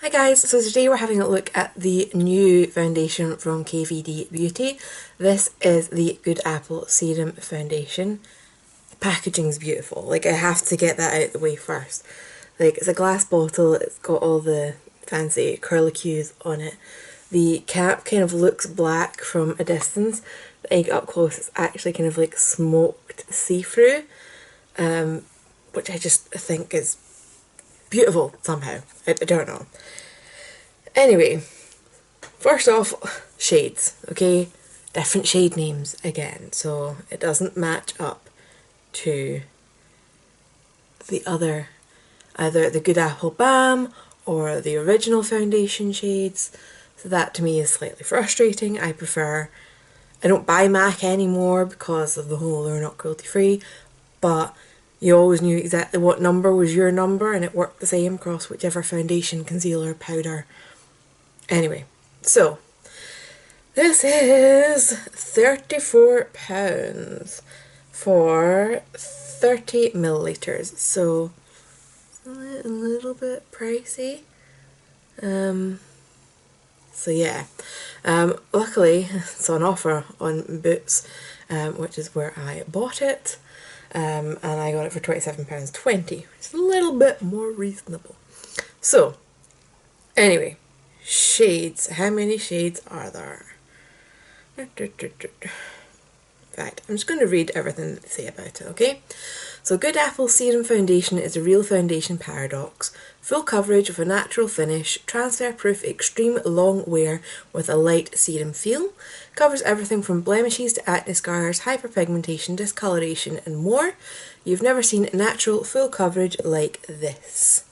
Hi guys, so today we're having a look at the new foundation from KVD Beauty. This is the Good Apple Serum Foundation. The packaging's beautiful, like I have to get that out of the way first. Like it's a glass bottle, it's got all the fancy curlicues on it. The cap kind of looks black from a distance, but when you get up close it's actually kind of like smoked see-through, which I just think is beautiful somehow. I don't know. Anyway, first off, shades, okay? Different shade names again, so it doesn't match up to the other, either the Good Apple Balm or the original foundation shades. So that to me is slightly frustrating. I don't buy MAC anymore because of the whole they're not cruelty free, but you always knew exactly what number was your number and it worked the same across whichever foundation, concealer, powder. Anyway, so this is £34 for 30 millilitres, so it's a little bit pricey. So yeah, luckily it's on offer on Boots, which is where I bought it. And I got it for £27.20, which is a little bit more reasonable. So, anyway, shades. How many shades are there? In fact, I'm just going to read everything that they say about it, okay? So, Good Apple Serum Foundation is a real foundation paradox. Full coverage with a natural finish, transfer-proof extreme long wear with a light serum feel. Covers everything from blemishes to acne scars, hyperpigmentation, discoloration and more. You've never seen natural full coverage like this.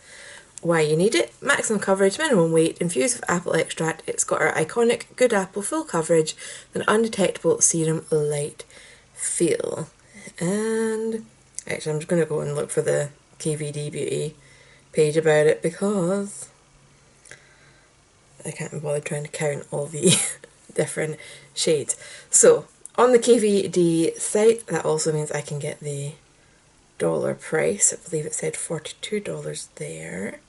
Why you need it? Maximum coverage, minimum weight, infused with apple extract. It's got our iconic Good Apple full coverage, an undetectable serum light feel. And actually I'm just going to go and look for the KVD Beauty page about it because I can't be bothered trying to count all the different shades. So on the KVD site, that also means I can get the dollar price. I believe it said $42 there.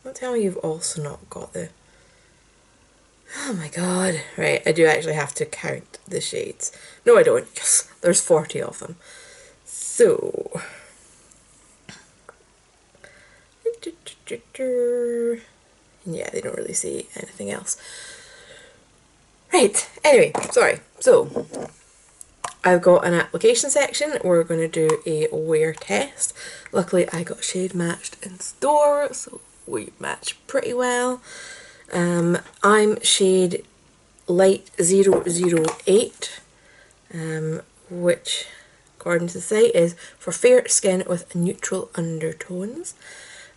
Don't tell me you've also not got the... Oh my god. Right, I do actually have to count the shades. No, I don't. Yes, there's 40 of them. So... yeah, they don't really say anything else. Right, anyway, sorry. So, I've got an application section. We're going to do a wear test. Luckily, I got shade matched in store, so we match pretty well. I'm shade light 008, which, according to the site, is for fair skin with neutral undertones.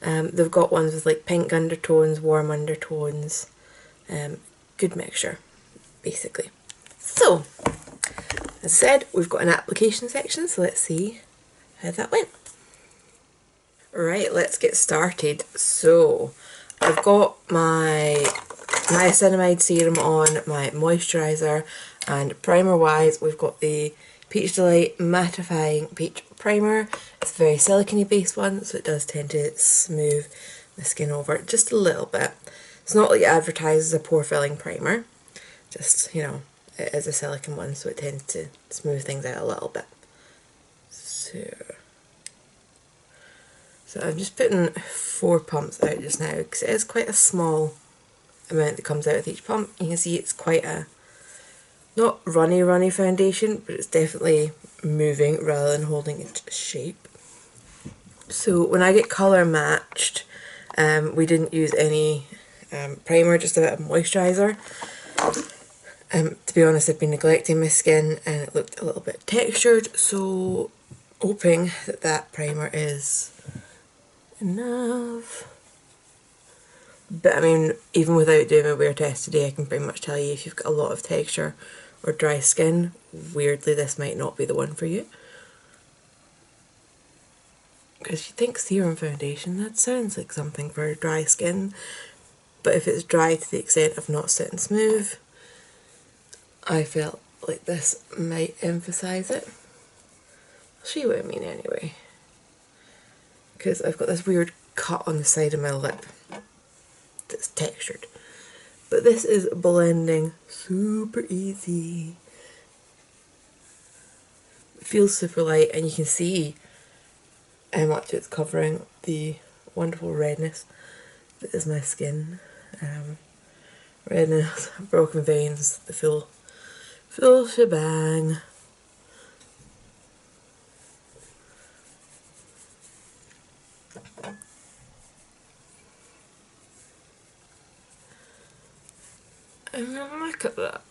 They've got ones with like pink undertones, warm undertones, good mixture, basically. So, as I said, we've got an application section, so let's see how that went. Right, let's get started. So, I've got my niacinamide serum on, my moisturiser, and primer-wise, we've got the Peach Delight Mattifying Peach Primer. It's a very silicone-y based one, so it does tend to smooth the skin over just a little bit. It's not like it advertises a pore-filling primer, just, you know, it is a silicone one, so it tends to smooth things out a little bit. So I'm just putting 4 pumps out just now, because it is quite a small amount that comes out with each pump. You can see it's quite a, not runny foundation, but it's definitely moving rather than holding its shape. So when I get colour matched, we didn't use any primer, just a bit of moisturiser. To be honest, I've been neglecting my skin and it looked a little bit textured, so hoping that that primer is enough. But I mean, even without doing a wear test today, I can pretty much tell you if you've got a lot of texture or dry skin, weirdly this might not be the one for you. Because you think serum foundation, that sounds like something for dry skin, but if it's dry to the extent of not sitting smooth, I felt like this might emphasise it. I'll show you what I mean anyway. Because I've got this weird cut on the side of my lip that's textured. But this is blending super easy. It feels super light, and you can see how much it's covering the wonderful redness that is my skin. Redness, broken veins, the full shebang. And look at that.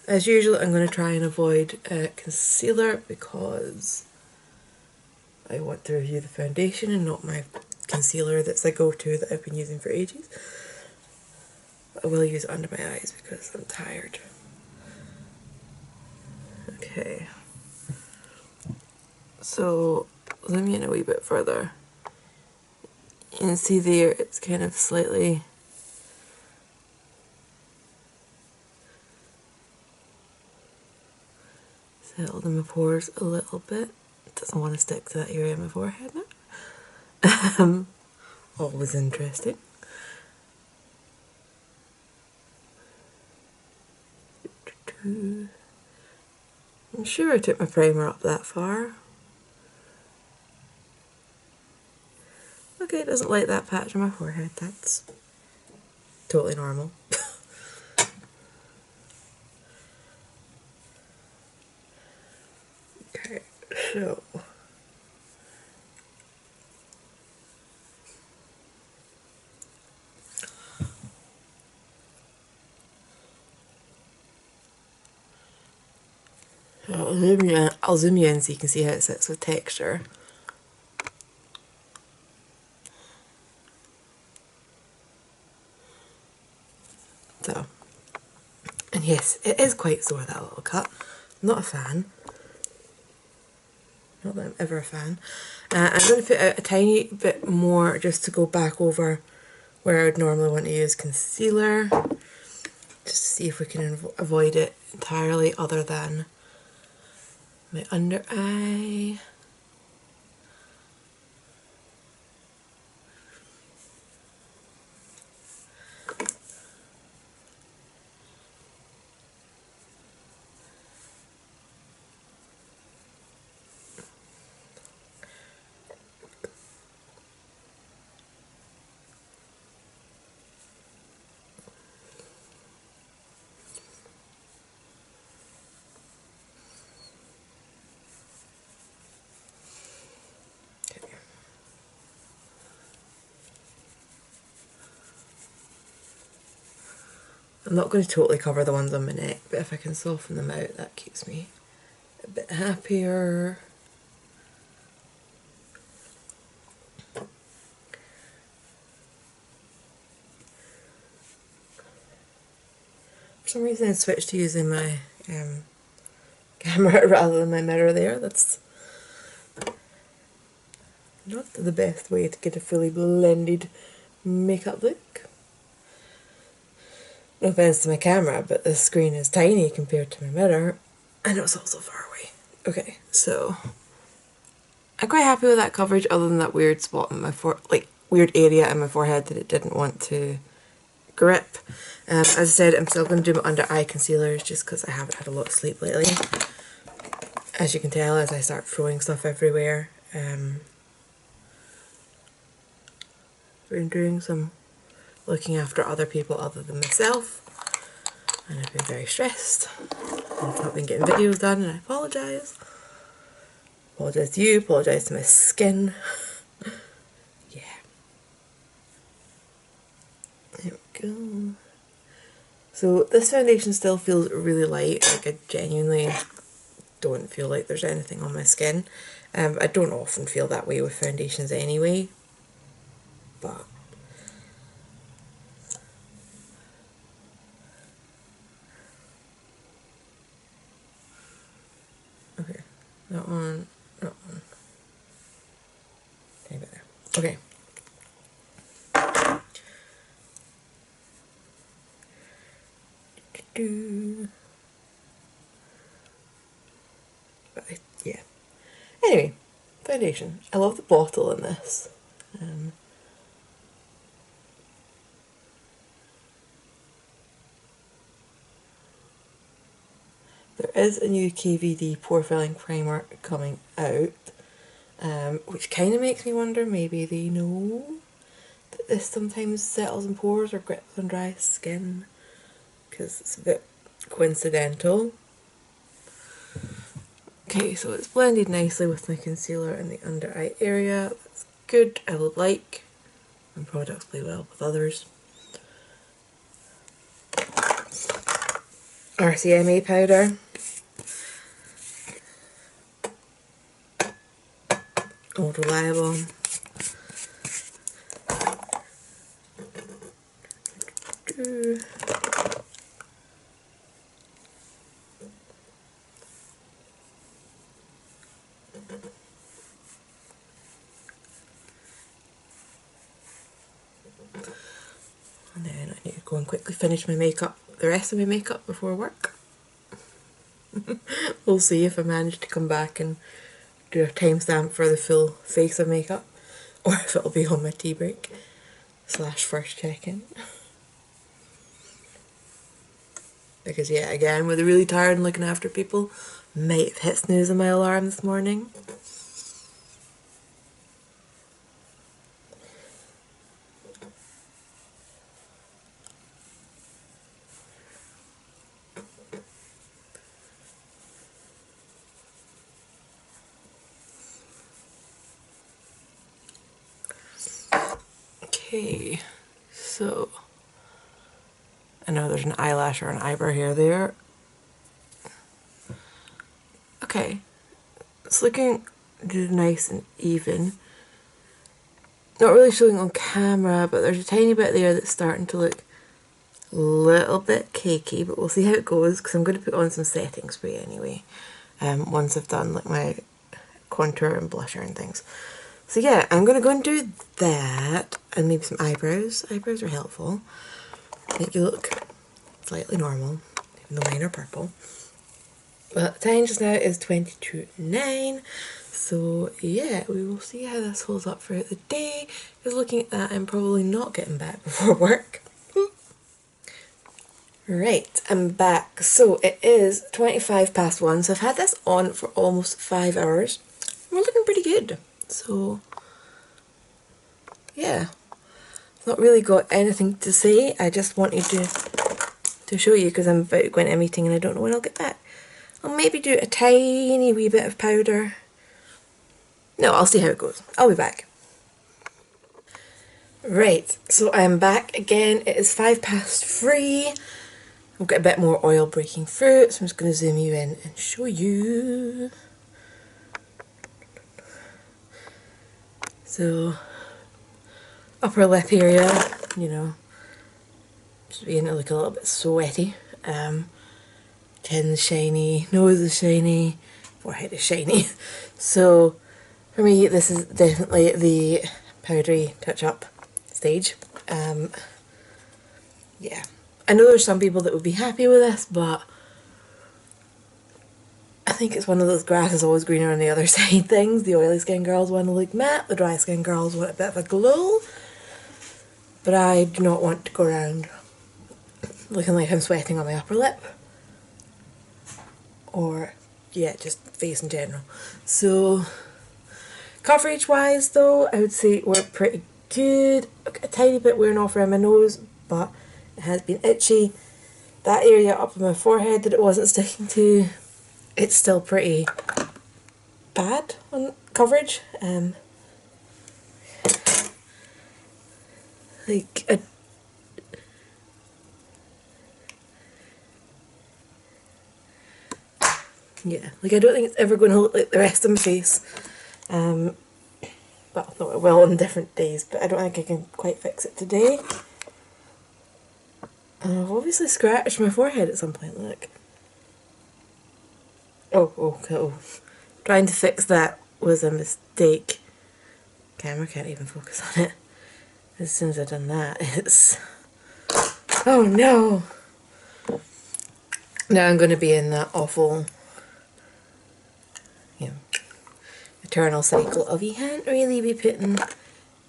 As usual, I'm going to try and avoid concealer because I want to review the foundation and not my concealer that's the go-to that I've been using for ages. But I will use it under my eyes because I'm tired. Okay. So, zoom in a wee bit further. You can see there it's kind of slightly settled in my pores a little bit. It doesn't want to stick to that area of my forehead now. Always interesting. I'm sure I took my primer up that far. Okay, it doesn't like that patch on my forehead. That's totally normal. Okay, so I'll zoom you in so you can see how it sits with texture. So, and yes, it is quite sore, that little cut. I'm not a fan. Not that I'm ever a fan. I'm going to put out a tiny bit more just to go back over where I would normally want to use concealer. Just to see if we can avoid it entirely other than my under eye. I'm not going to totally cover the ones on my neck, but if I can soften them out, that keeps me a bit happier. For some reason I switched to using my camera rather than my mirror there. That's not the best way to get a fully blended makeup look. No offense to my camera, but the screen is tiny compared to my mirror, and it's also far away. Okay, so I'm quite happy with that coverage, other than that weird spot in my weird area in my forehead that it didn't want to grip. As I said, I'm still going to do my under eye concealers just because I haven't had a lot of sleep lately. As you can tell, as I start throwing stuff everywhere. Been doing some looking after other people other than myself, and I've been very stressed. I've not been getting videos done, and I apologise. Apologise to you, apologise to my skin. Yeah. There we go. So this foundation still feels really light, like I genuinely don't feel like there's anything on my skin. I don't often feel that way with foundations anyway, but okay, that one, tiny bit there. Okay. But yeah. Anyway, foundation. I love the bottle in this. There is a new KVD pore filling primer coming out, which kind of makes me wonder, maybe they know that this sometimes settles in pores or grips on dry skin, because it's a bit coincidental. Okay, so it's blended nicely with my concealer in the under eye area. That's good. I would like when products play well with others. RCMA powder. Old reliable. And then I need to go and quickly finish my makeup, the rest of my makeup before work. We'll see if I manage to come back and do a timestamp for the full face of makeup, or if it'll be on my tea break / first check-in. Because yeah, again, with really tired and looking after people, might have hit snooze on my alarm this morning. Okay, so I know there's an eyelash or an eyebrow hair there. Okay, it's looking nice and even. Not really showing on camera, but there's a tiny bit there that's starting to look a little bit cakey, but we'll see how it goes, because I'm going to put on some setting spray anyway, once I've done like my contour and blusher and things. So yeah, I'm going to go and do that, and maybe some eyebrows. Eyebrows are helpful. Make you look slightly normal, even though mine are purple. Well, the time just now is 22:09, so yeah, we will see how this holds up throughout the day. Because looking at that, I'm probably not getting back before work. Right, I'm back. So it is 1:25, so I've had this on for almost 5 hours. We're looking pretty good. So yeah, I've not really got anything to say. I just wanted to show you, because I'm about to go into a meeting and I don't know when I'll get back. I'll maybe do a tiny wee bit of powder. No, I'll see how it goes. I'll be back. Right, so I'm back again. It is 3:05. I've got a bit more oil breaking through, so I'm just going to zoom you in and show you. So, upper lip area, you know, just beginning to look a little bit sweaty. Chin's shiny, nose is shiny, forehead is shiny. So for me, this is definitely the powdery touch-up stage. Yeah, I know there's some people that would be happy with this, but I think it's one of those grass is always greener on the other side things. The oily skin girls want to look matte, the dry skin girls want a bit of a glow. But I do not want to go around looking like I'm sweating on my upper lip. Or, yeah, just face in general. So, coverage wise though, I would say we're pretty good. A tiny bit wearing off around my nose, but it has been itchy. That area up on my forehead that it wasn't sticking to, it's still pretty bad on coverage. Yeah, like I don't think it's ever going to look like the rest of my face. Well, no, it will on different days, but I don't think I can quite fix it today. And I've obviously scratched my forehead at some point, look. Oh. Trying to fix that was a mistake. Camera can't even focus on it. As soon as I've done that, it's... Oh no! Now I'm going to be in that awful... eternal cycle of you can't really be putting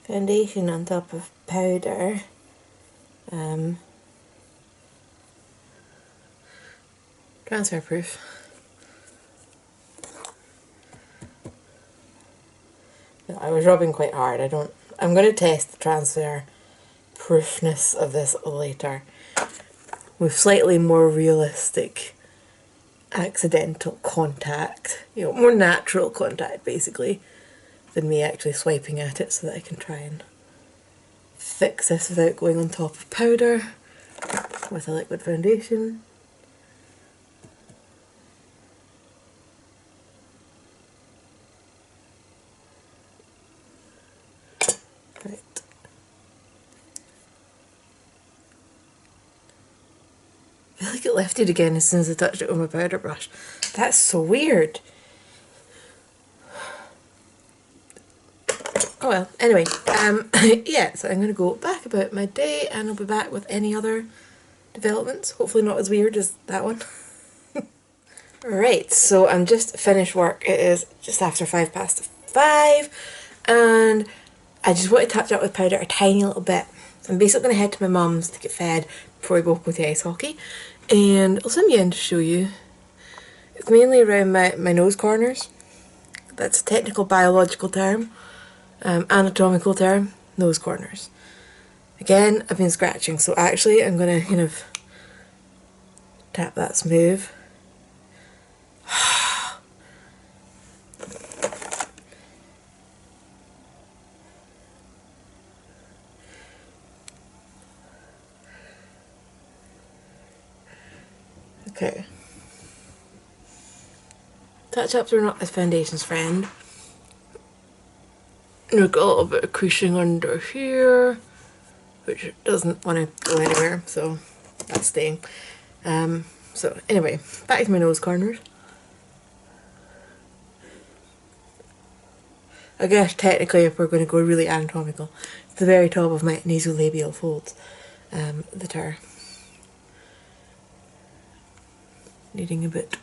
foundation on top of powder. Transfer proof. No, I was rubbing quite hard. I'm going to test the transfer proofness of this later with slightly more realistic accidental contact, you know, more natural contact basically, than me actually swiping at it, so that I can try and fix this without going on top of powder with a liquid foundation. Right. I feel like it lifted again as soon as I touched it with my powder brush. That's so weird. Oh well, anyway, yeah, so I'm going to go back about my day and I'll be back with any other developments. Hopefully not as weird as that one. Right, so I'm just finished work. It is just after 5:05 and I just want to touch up with powder a tiny little bit. So I'm basically going to head to my mum's to get fed before we both go to ice hockey. And I'll zoom you in to show you. It's mainly around my nose corners. That's a technical biological term. Anatomical term, nose corners. Again, I've been scratching, so actually I'm going to kind of tap that smooth. Okay. Touch-ups are not this foundation's friend. We've got a little bit of creasing under here, which doesn't want to go anywhere, so that's staying. So anyway, back to my nose corners. I guess technically if we're going to go really anatomical, it's the very top of my nasolabial folds that are needing a bit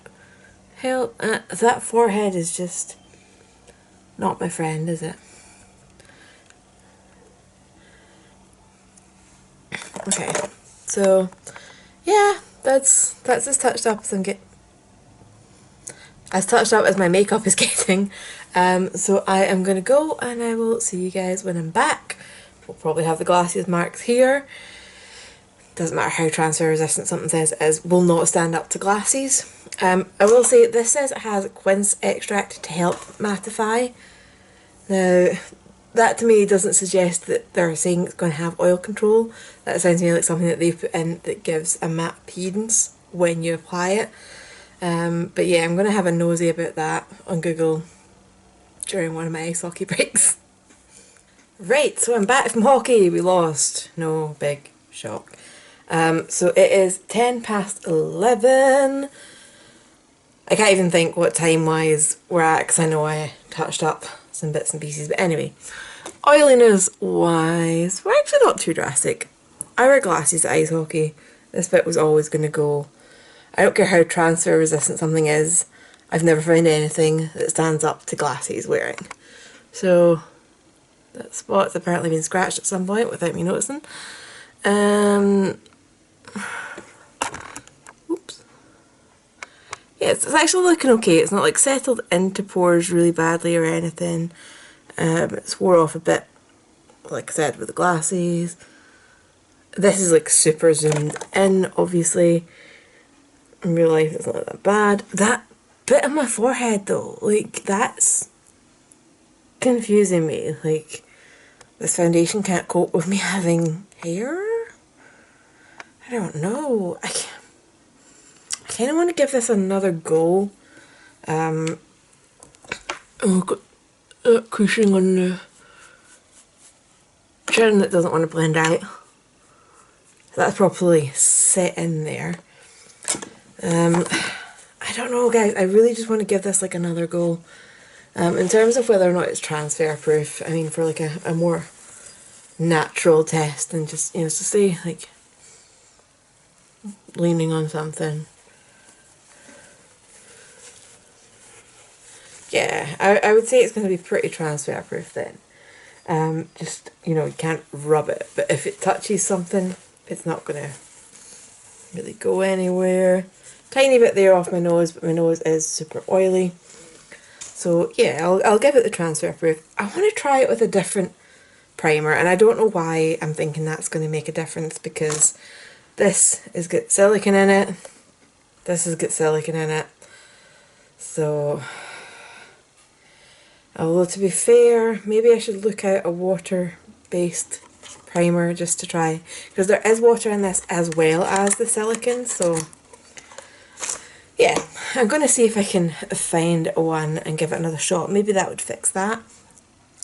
help. That forehead is just not my friend, is it? Okay, so yeah, that's as touched up as as touched up as my makeup is getting. So I am gonna go and I will see you guys when I'm back. We'll probably have the glasses marked here. Doesn't matter how transfer resistant something says it is, will not stand up to glasses. I will say this says it has quince extract to help mattify. Now that to me doesn't suggest that they're saying it's going to have oil control. That sounds to me like something that they put in that gives a matte appearance when you apply it. But yeah, I'm going to have a nosy about that on Google during one of my ice hockey breaks. Right, so I'm back from hockey. We lost. No big shock. So it is 11:10. I can't even think what time-wise we're at because I know I touched up some bits and pieces. But anyway, oiliness-wise, we're actually not too drastic. I wear glasses at ice hockey. This bit was always going to go. I don't care how transfer resistant something is. I've never found anything that stands up to glasses wearing. So that spot's apparently been scratched at some point without me noticing. Oops. Yeah, it's actually looking okay. It's not like settled into pores really badly or anything. It's wore off a bit, like I said, with the glasses. This is like super zoomed in, obviously. In real life it's not that bad. That bit on my forehead though, like that's confusing me. Like this foundation can't cope with me having hair? I don't know. I kind of want to give this another go. Oh, got that creasing on the chin that doesn't want to blend out. So that's properly set in there. I don't know guys, I really just want to give this like another go. In terms of whether or not it's transfer proof, I mean for like a more natural test and just, you know, to say like leaning on something. yeah, I would say it's going to be pretty transfer proof then. Just, you know, you can't rub it, but if it touches something, it's not going to really go anywhere. Tiny bit there off my nose, but my nose is super oily. So yeah, I'll give it the transfer proof. I want to try it with a different primer, and I don't know why I'm thinking that's going to make a difference, because this has got silicone in it, this has got silicone in it, so although to be fair, maybe I should look out a water-based primer just to try, because there is water in this as well as the silicone, so yeah, I'm going to see if I can find one and give it another shot. Maybe that would fix that.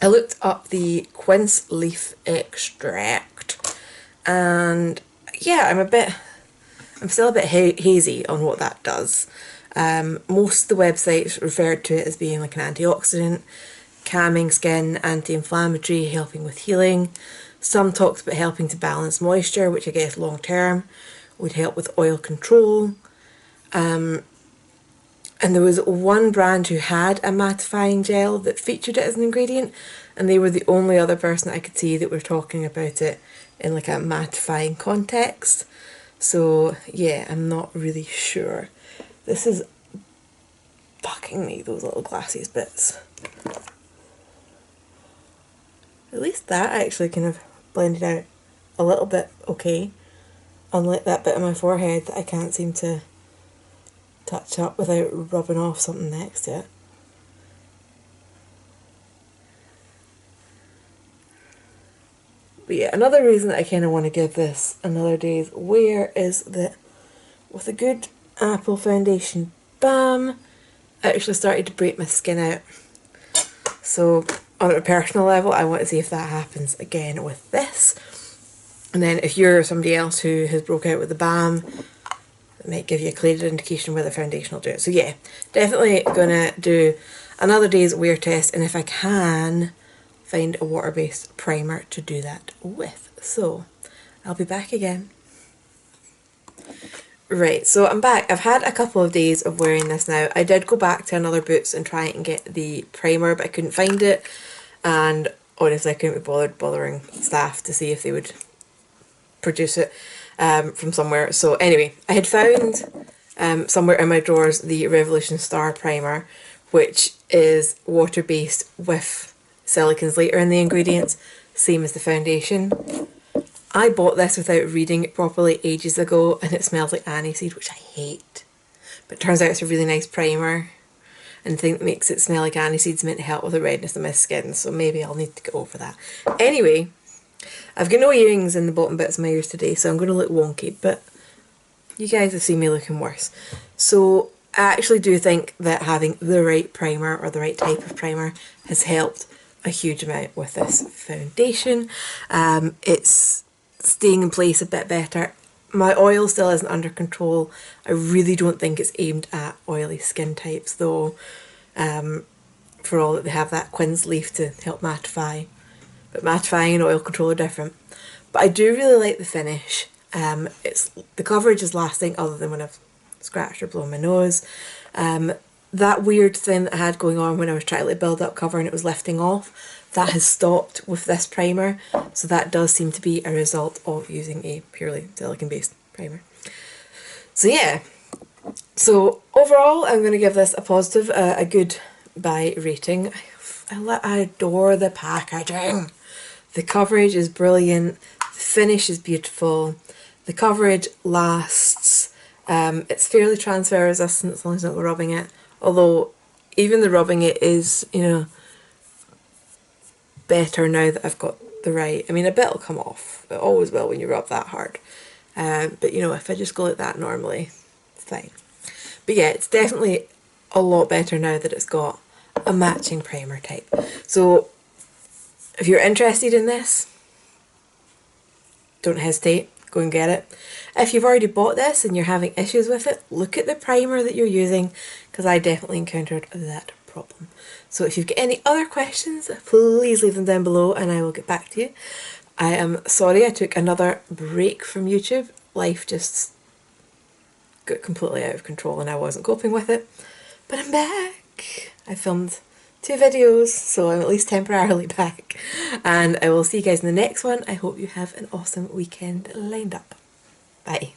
I looked up the quince leaf extract, and yeah, I'm still a bit hazy on what that does. Most of the websites referred to it as being like an antioxidant, calming skin, anti-inflammatory, helping with healing. Some talked about helping to balance moisture, which I guess long term would help with oil control. And there was one brand who had a mattifying gel that featured it as an ingredient, and they were the only other person I could see that were talking about it in like a mattifying context. So yeah, I'm not really sure. This is fucking me, those little glasses bits. At least that actually kind of blended out a little bit okay, unlike that bit on my forehead that I can't seem to touch up without rubbing off something next to it. But yeah, another reason that I kind of want to give this another day's wear is that with a good Apple foundation balm, I actually started to break my skin out. So on a personal level, I want to see if that happens again with this. And then if you're somebody else who has broke out with the balm, it might give you a clear indication whether foundation will do it. So yeah, definitely gonna do another day's wear test, and if I can, find a water-based primer to do that with. So I'll be back again. Right, so I'm back. I've had a couple of days of wearing this now. I did go back to another Boots and try and get the primer, but I couldn't find it, and honestly I couldn't be bothering staff to see if they would produce it from somewhere. So anyway, I had found somewhere in my drawers the Revolution Star primer, which is water-based with silicones later in the ingredients, same as the foundation. I bought this without reading it properly ages ago, and it smells like aniseed, which I hate. But it turns out it's a really nice primer, and the thing that makes it smell like aniseed is meant to help with the redness of my skin, so maybe I'll need to get over that. Anyway, I've got no earrings in the bottom bits of my ears today, so I'm going to look wonky, but you guys have seen me looking worse. So I actually do think that having the right primer, or the right type of primer, has helped a huge amount with this foundation. It's staying in place a bit better. My oil still isn't under control. I really don't think it's aimed at oily skin types though, for all that they have that quince leaf to help mattify. But mattifying and oil control are different. But I do really like the finish. The coverage is lasting, other than when I've scratched or blown my nose. That weird thing that I had going on when I was trying to like build up cover and it was lifting off, that has stopped with this primer, so that does seem to be a result of using a purely silicone based primer. So yeah, so overall I'm going to give this a positive, a good buy rating. I adore the packaging. The coverage is brilliant, the finish is beautiful, the coverage lasts, it's fairly transfer resistant as long as you're not rubbing it, although even the rubbing it is, you know, better now that I've got the right, I mean a bit will come off, it always will when you rub that hard, but you know, if I just go like that normally, it's fine. But yeah, it's definitely a lot better now that it's got a matching primer type. So if you're interested in this, don't hesitate, go and get it. If you've already bought this and you're having issues with it, look at the primer that you're using, because I definitely encountered that problem. So if you've got any other questions, please leave them down below and I will get back to you. I am sorry I took another break from YouTube. Life just got completely out of control and I wasn't coping with it. But I'm back. I filmed 2 videos, so I'm at least temporarily back. And I will see you guys in the next one. I hope you have an awesome weekend lined up. Bye.